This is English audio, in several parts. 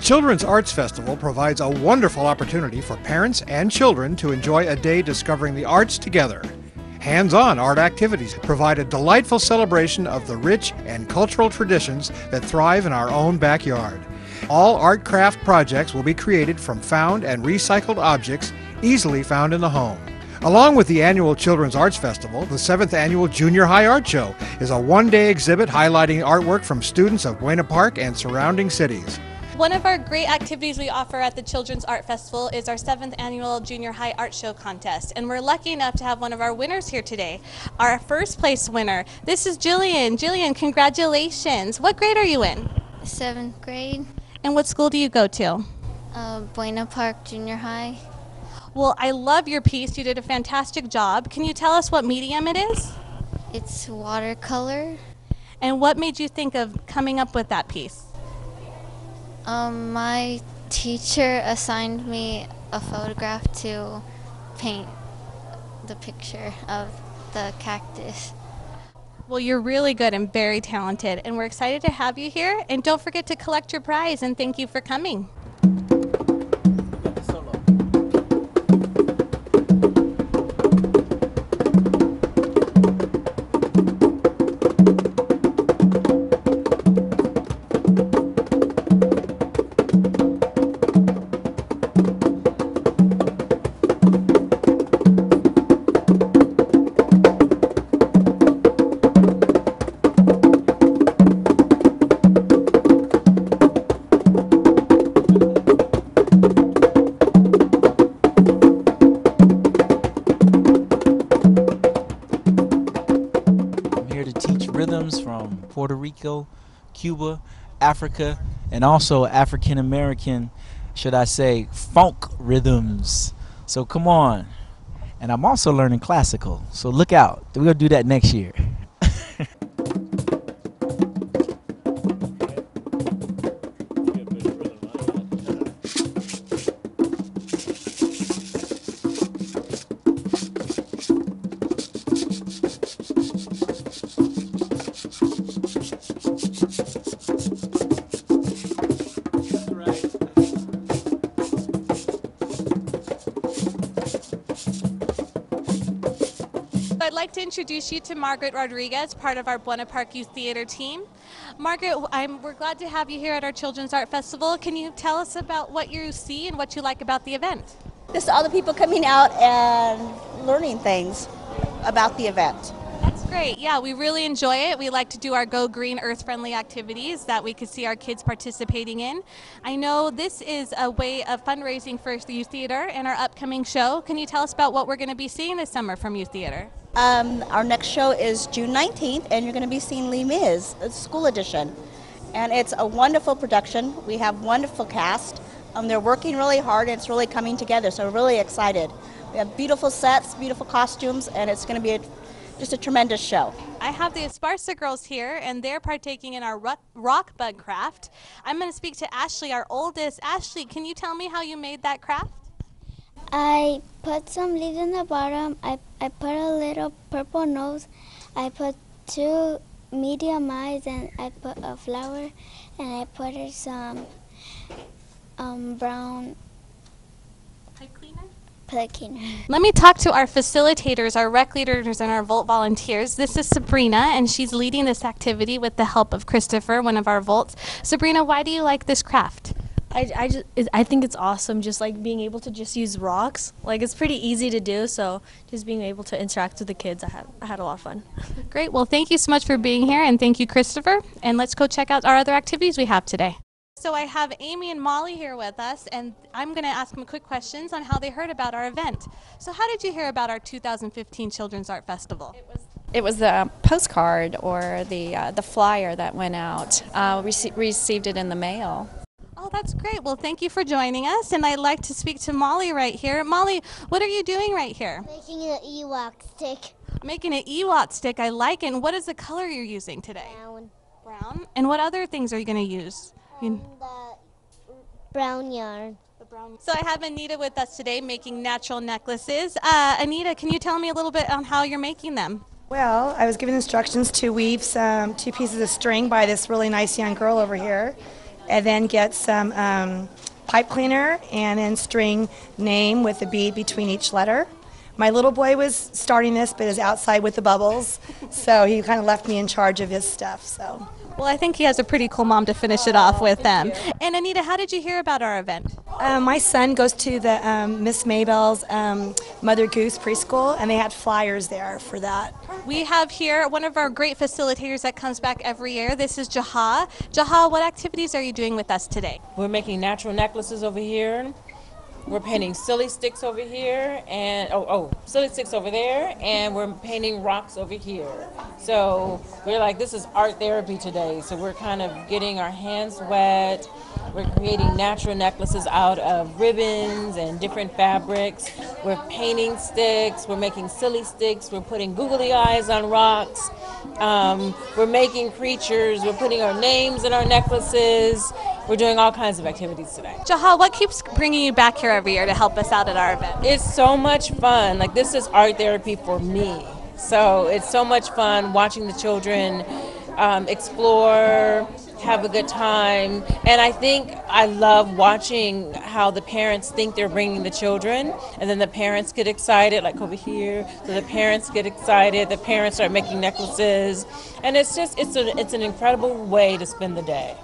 The Children's Arts Festival provides a wonderful opportunity for parents and children to enjoy a day discovering the arts together. Hands-on art activities provide a delightful celebration of the rich and cultural traditions that thrive in our own backyard. All art craft projects will be created from found and recycled objects easily found in the home. Along with the annual Children's Arts Festival, the 7th Annual Junior High Art Show is a one-day exhibit highlighting artwork from students of Buena Park and surrounding cities. One of our great activities we offer at the Children's Art Festival is our 7th Annual Junior High Art Show Contest, and we're lucky enough to have one of our winners here today. Our first place winner, this is Jillian. Jillian, congratulations. What grade are you in? 7th grade. And what school do you go to? Buena Park Junior High. Well, I love your piece. You did a fantastic job. Can you tell us what medium it is? It's watercolor. And what made you think of coming up with that piece? My teacher assigned me a photograph to paint the picture of the cactus. Well, you're really good and very talented, and we're excited to have you here. And don't forget to collect your prize, and thank you for coming. Rhythms from Puerto Rico, Cuba, Africa, and also African American, should I say, funk rhythms. So come on. And I'm also learning classical, so look out. We're going to do that next year. I'd like to introduce you to Margaret Rodriguez, part of our Buena Park Youth Theater team. Margaret, we're glad to have you here at our Children's Art Festival. Can you tell us about what you see and what you like about the event? Just all the people coming out and learning things about the event. That's great. Yeah, we really enjoy it. We like to do our Go Green Earth-friendly activities that we could see our kids participating in. I know this is a way of fundraising for the Youth Theater and our upcoming show. Can you tell us about what we're going to be seeing this summer from Youth Theater? Our next show is June 19th, and you're going to be seeing Les Mis, the school edition. And it's a wonderful production. We have wonderful cast. They're working really hard, and it's really coming together, so we're really excited. We have beautiful sets, beautiful costumes, and it's going to be just a tremendous show. I have the Esparza girls here, and they're partaking in our rock bug craft. I'm going to speak to Ashley, our oldest. Ashley, can you tell me how you made that craft? I put some leaves in the bottom. I put a little purple nose. I put 2 medium eyes, and I put a flower, and I put some brown plate cleaner. Let me talk to our facilitators, our rec leaders, and our Volt volunteers. This is Sabrina, and she's leading this activity with the help of Christopher, one of our Volts. Sabrina, why do you like this craft? I think it's awesome, just like being able to just use rocks. Like, it's pretty easy to do, so just being able to interact with the kids, I had a lot of fun. Great. Well, thank you so much for being here, and thank you, Christopher. And let's go check out our other activities we have today. So I have Amy and Molly here with us, and I'm going to ask them quick questions on how they heard about our event. So how did you hear about our 2015 Children's Art Festival? It was the postcard or the flyer that went out. Received it in the mail. Oh, that's great. Well, thank you for joining us, and I'd like to speak to Molly right here. Molly, what are you doing right here? Making an Ewok stick. Making an Ewok stick. I like it. And what is the color you're using today? Brown. Brown. And what other things are you going to use? The brown yarn. So I have Anita with us today making natural necklaces. Anita, can you tell me a little bit on how you're making them? Well, I was given instructions to weave 2 pieces of string by this really nice young girl over here. and then get some pipe cleaner and then string name with a bead between each letter. My little boy was starting this, but is outside with the bubbles, so he kind of left me in charge of his stuff. So. Well, I think he has a pretty cool mom to finish it off with them. And Anita, how did you hear about our event? My son goes to the Miss Maybell's Mother Goose preschool, and they had flyers there for that. We have here one of our great facilitators that comes back every year. This is Jaha. Jaha, what activities are you doing with us today? We're making natural necklaces over here. We're painting silly sticks over here, and silly sticks over there, and we're painting rocks over here. So we're like, this is art therapy today. So we're kind of getting our hands wet. We're creating natural necklaces out of ribbons and different fabrics. We're painting sticks. We're making silly sticks. We're putting googly eyes on rocks. We're making creatures. We're putting our names in our necklaces. We're doing all kinds of activities today. Jaha, what keeps bringing you back here every year to help us out at our event? It's so much fun. Like, this is art therapy for me. So it's so much fun watching the children explore, have a good time. And I think I love watching how the parents think they're bringing the children, and then the parents get excited, like over here. So the parents get excited, the parents start making necklaces, and it's an incredible way to spend the day.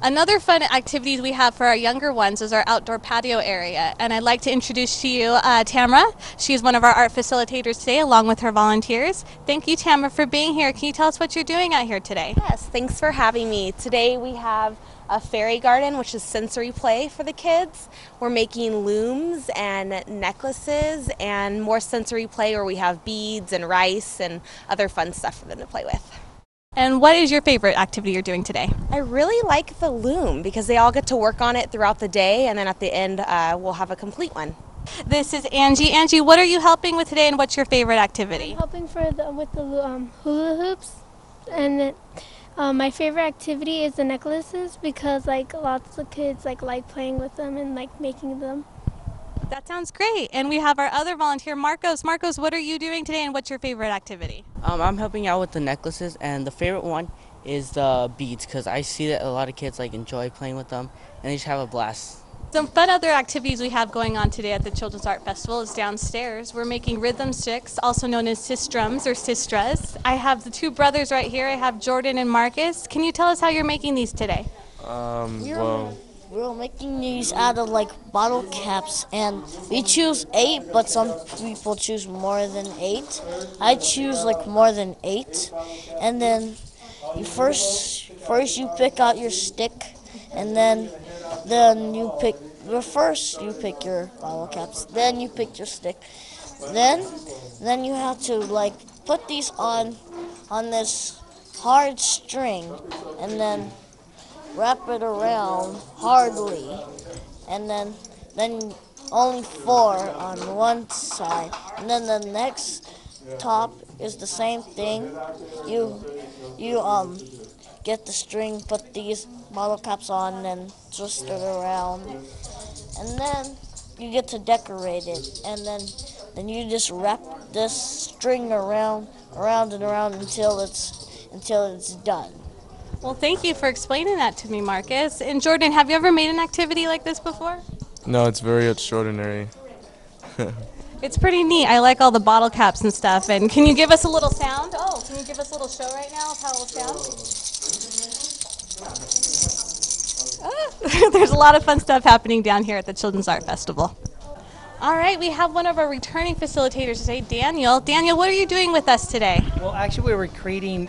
Another fun activity we have for our younger ones is our outdoor patio area, and I'd like to introduce to you Tamara. She's one of our art facilitators today, along with her volunteers. Thank you, Tamara, for being here. Can you tell us what you're doing out here today? Yes, thanks for having me. Today we have a fairy garden, which is sensory play for the kids. We're making looms and necklaces and more sensory play where we have beads and rice and other fun stuff for them to play with. And what is your favorite activity you're doing today? I really like the loom because they all get to work on it throughout the day, and then at the end we'll have a complete one. This is Angie. Angie, what are you helping with today, and what's your favorite activity? I'm helping with the hula hoops, and my favorite activity is the necklaces because lots of kids like playing with them and making them. That sounds great. And we have our other volunteer, Marcos. Marcos, what are you doing today, and what's your favorite activity? I'm helping out with the necklaces, and the favorite one is the beads because I see that a lot of kids enjoy playing with them, and they just have a blast. Some fun other activities we have going on today at the Children's Art Festival is downstairs. We're making rhythm sticks, also known as sistrums or sistras. I have the two brothers right here. I have Jordan and Marcus. Can you tell us how you're making these today? We're making these out of bottle caps, and we choose 8, but some people choose more than 8. I choose more than 8, and then you first you pick out your stick, and then you pick you pick your bottle caps, then you pick your stick, then you have to put these on this hard string, and then wrap it around hardly, and then only 4 on one side, and then the next top is the same thing. You get the string, put these bottle caps on, and twist it around, and then you get to decorate it, and then you just wrap this string around and around until it's done. Well, thank you for explaining that to me, Marcus. And Jordan, have you ever made an activity like this before? No, it's very extraordinary. It's pretty neat. I like all the bottle caps and stuff. And can you give us a little sound? Oh, can you give us a little show right now of how it will sound? There's a lot of fun stuff happening down here at the Children's Art Festival. All right, we have one of our returning facilitators today, Daniel. Daniel, what are you doing with us today? Well, actually, we were creating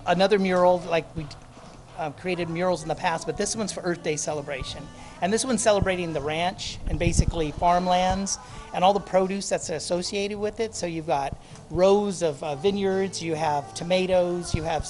another mural. We created murals in the past, but this one's for Earth Day celebration. And this one's celebrating the ranch and basically farmlands and all the produce that's associated with it. So you've got rows of vineyards, you have tomatoes, you have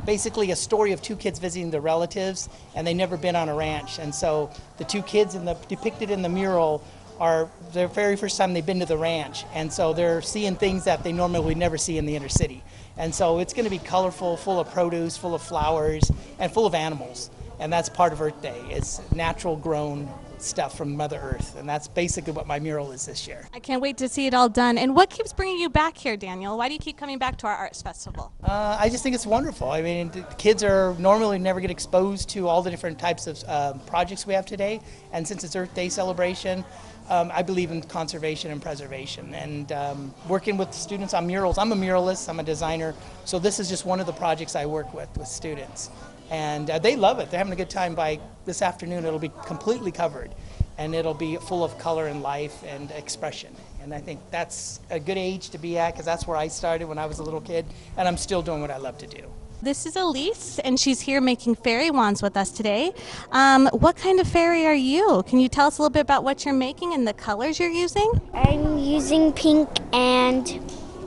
basically a story of 2 kids visiting their relatives, and they've never been on a ranch. And so the 2 kids depicted in the mural are their very first time they've been to the ranch, and so they're seeing things that they normally would never see in the inner city. And so it's going to be colorful, full of produce, full of flowers, and full of animals. And that's part of Earth Day. It's natural grown stuff from Mother Earth, and that's basically what my mural is this year. I can't wait to see it all done. And what keeps bringing you back here, Daniel? Why do you keep coming back to our arts festival? I just think it's wonderful. I mean, the kids are normally never get exposed to all the different types of projects we have today, and since it's Earth Day celebration, I believe in conservation and preservation, and working with students on murals. I'm a muralist, I'm a designer, so this is just one of the projects I work with students. And they love it. They're having a good time. By this afternoon, it'll be completely covered, and it'll be full of color and life and expression. And I think that's a good age to be at, because that's where I started when I was a little kid, and I'm still doing what I love to do. This is Elise, and she's here making fairy wands with us today. What kind of fairy are you? Can you tell us a little bit about what you're making and the colors you're using? I'm using pink, and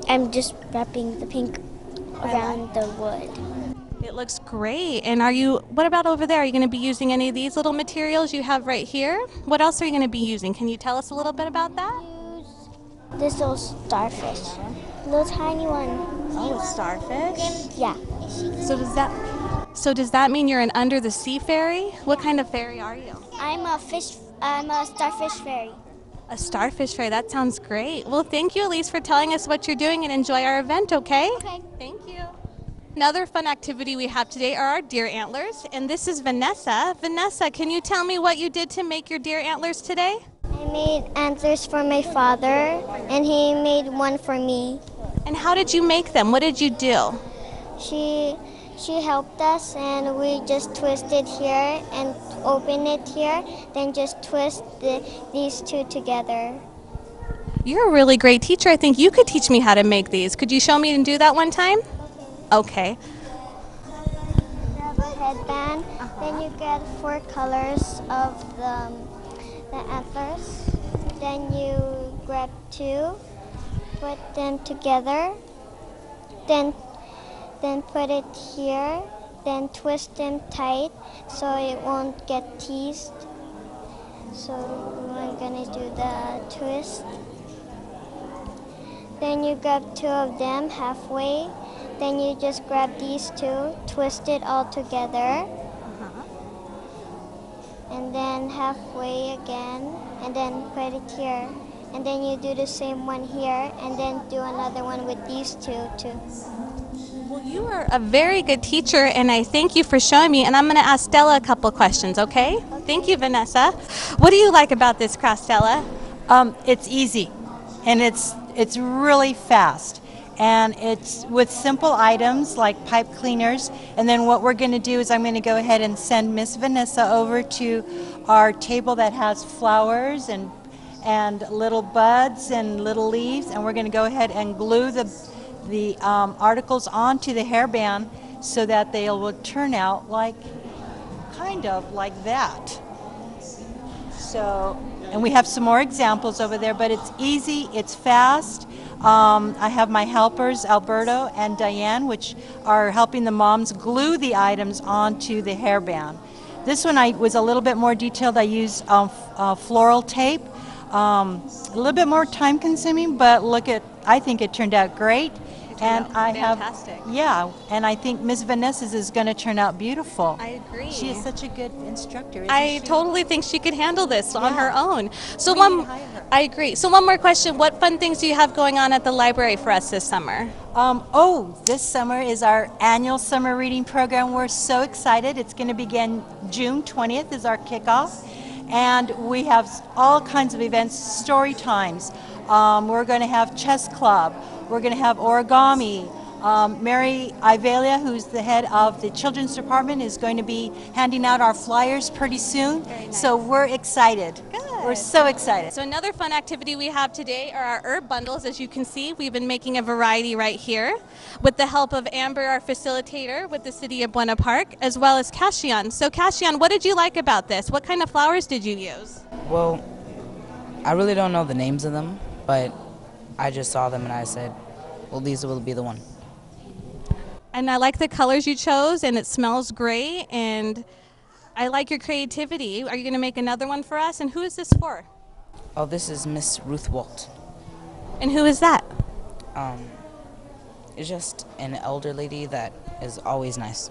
I'm just wrapping the pink around the wood. It looks great. And what about over there? Are you going to be using any of these little materials you have right here? What else are you going to be using? Can you tell us a little bit about that? This little starfish, little tiny one. Oh, a starfish? Yeah. So does that mean you're an under the sea fairy? What kind of fairy are you? I'm a starfish fairy. A starfish fairy. That sounds great. Well, thank you, Elise, for telling us what you're doing, and enjoy our event, okay? Okay. Thank you. Another fun activity we have today are our deer antlers, and this is Vanessa. Vanessa, can you tell me what you did to make your deer antlers today? I made antlers for my father, and he made one for me. And how did you make them? What did you do? She helped us, and we just twisted here and open it here, then just twist these two together. You're a really great teacher. I think you could teach me how to make these. Could you show me and do that one time? Okay. You have a headband, then you get 4 colors of the antlers. Then you grab 2, put them together, then put it here, then twist them tight so it won't get teased. So we're gonna do the twist. Then you grab 2 of them halfway. Then you just grab these 2, twist it all together, and then halfway again, and then put it here. And then you do the same one here, and then do another one with these 2 too. Well, you are a very good teacher, and I thank you for showing me. And I'm going to ask Stella a couple questions, okay? Thank you, Vanessa. What do you like about this craft, Stella? It's easy, and it's really fast. And it's with simple items like pipe cleaners. And then what we're going to do is I'm going to go ahead and send Miss Vanessa over to our table that has flowers and little buds and little leaves, and we're going to go ahead and glue the articles onto the hairband so that they will turn out kind of like that. So, and we have some more examples over there, but it's easy, it's fast. I have my helpers, Alberto and Diane, which are helping the moms glue the items onto the hairband. This one was a little bit more detailed. I used floral tape. A little bit more time consuming, but I think it turned out great. And fantastic. And I think Miss Vanessa's is going to turn out beautiful. I agree. She is such a good instructor, isn't I she? totally think she could handle this on her own. So I agree. So one more question. What fun things do you have going on at the library for us this summer? This summer is our annual summer reading program. We're so excited. It's going to begin June 20th is our kickoff. And we have all kinds of events, story times. We're going to have chess club. We're going to have origami. Mary Ivalia, who's the head of the children's department, is going to be handing out our flyers pretty soon. Nice. So we're excited. Good. We're so excited. So another fun activity we have today are our herb bundles. As you can see, we've been making a variety right here with the help of Amber, our facilitator with the City of Buena Park, as well as Cashion. So Cashion, what did you like about this? What kind of flowers did you use? Well, I really don't know the names of them, but I just saw them and I said, well, these will be the one. And I like the colors you chose, and it smells great, and I like your creativity. Are you going to make another one for us? And who is this for? Oh, this is Miss Ruth Walt. And who is that? It's just an elder lady that is always nice.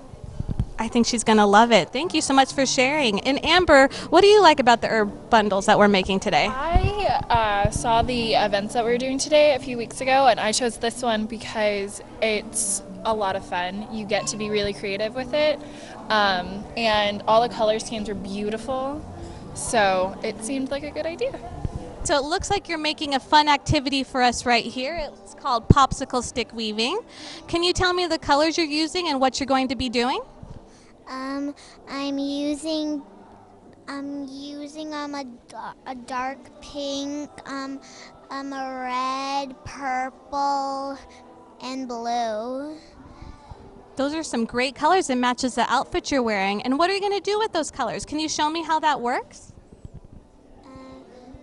I think she's going to love it. Thank you so much for sharing. And Amber, what do you like about the herb bundles that we're making today? I saw the events that we were doing today a few weeks ago, and I chose this one because it's a lot of fun. You get to be really creative with it, and all the color schemes are beautiful, so it seemed like a good idea. So it looks like you're making a fun activity for us right here. It's called popsicle stick weaving. Can you tell me the colors you're using and what you're going to be doing? I'm using a dark pink, a red, purple, and blue. Those are some great colors and matches the outfit you're wearing. And what are you going to do with those colors? Can you show me how that works?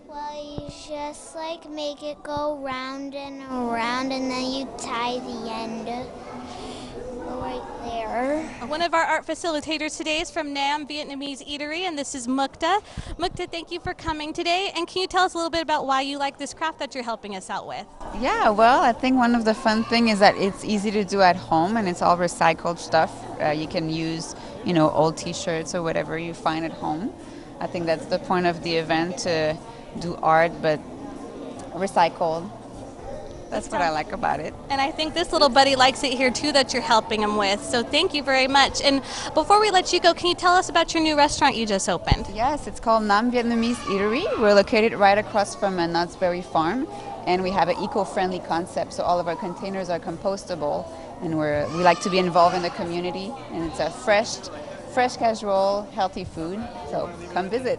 Well, you just like make it go round and around, and then you tie the end right there. One of our art facilitators today is from Nam Vietnamese Eatery, and this is Mukta. Mukta, thank you for coming today. And can you tell us a little bit about why you like this craft that you're helping us out with? Yeah, well, I think one of the fun things is that it's easy to do at home, and it's all recycled stuff. You can use, old T-shirts or whatever you find at home. I think that's the point of the event, to do art, but recycled. That's what I like about it. And I think this little buddy likes it here too that you're helping him with. So thank you very much. And before we let you go, can you tell us about your new restaurant you just opened? Yes, it's called Nam Vietnamese Eatery. We're located right across from a Knott's Berry Farm, and we have an eco-friendly concept. So all of our containers are compostable, and we like to be involved in the community. And it's a fresh, casual, healthy food. So come visit.